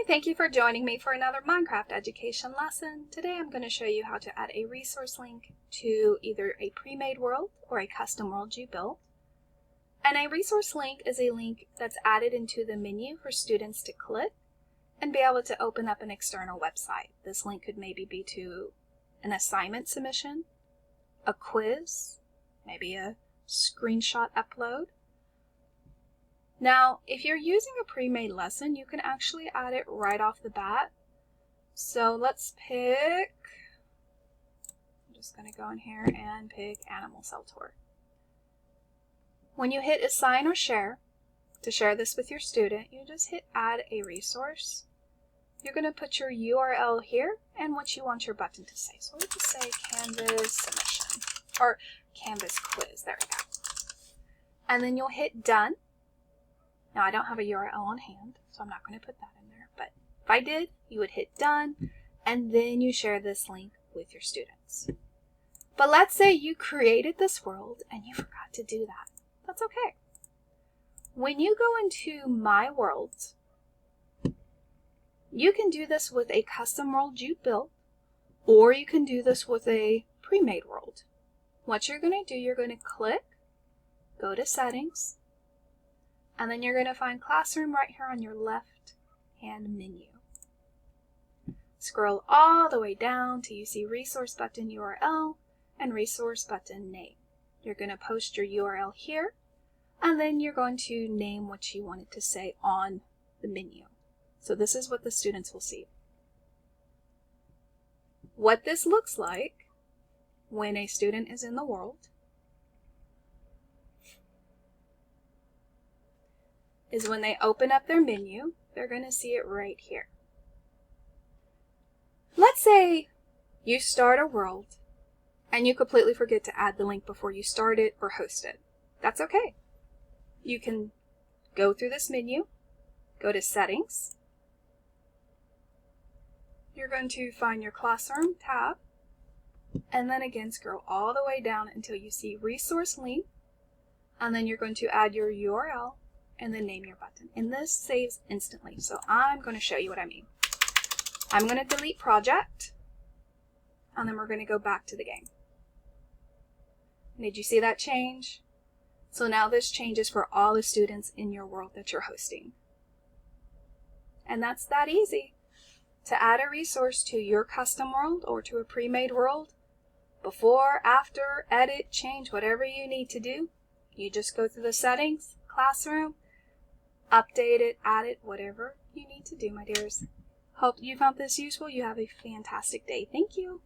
thank you for joining me for another Minecraft education lesson. Today I'm going to show you how to add a resource link to either a pre-made world or a custom world you built. And a resource link is a link that's added into the menu for students to click and be able to open up an external website. This link could maybe be to an assignment submission, a quiz, maybe a screenshot upload. Now, if you're using a pre-made lesson, you can actually add it right off the bat. So let's pick, I'm just going to go in here and pick Animal Cell Tour. When you hit assign or share, to share this with your student, you just hit add a resource. You're going to put your URL here and what you want your button to say. So we'll just say Canvas submission or Canvas quiz. There we go. And then you'll hit done. Now I don't have a URL on hand, so I'm not going to put that in there. But if I did, you would hit done and then you share this link with your students. But let's say you created this world and you forgot to do that. That's okay. When you go into My Worlds, you can do this with a custom world you built, or you can do this with a pre-made world. What you're going to do, you're going to click, go to Settings, and then you're going to find Classroom right here on your left-hand menu. Scroll all the way down till you see Resource Button URL and Resource Button Name. You're going to post your URL here, and then you're going to name what you want it to say on the menu. So this is what the students will see. What this looks like when a student is in the world is when they open up their menu, they're going to see it right here. Let's say you start a world and you completely forget to add the link before you start it or host it. That's okay. You can go through this menu, go to Settings. You're going to find your Classroom tab, and then again scroll all the way down until you see Resource Link, and then you're going to add your URL and then name your button. And this saves instantly, so I'm going to show you what I mean. I'm going to delete project, and then we're going to go back to the game. Did you see that change? So now this changes for all the students in your world that you're hosting. And that's that easy. To add a resource to your custom world or to a pre-made world, before, after, edit, change, whatever you need to do, you just go through the settings, Classroom, update it, add it, whatever you need to do, my dears. Hope you found this useful. You have a fantastic day. Thank you.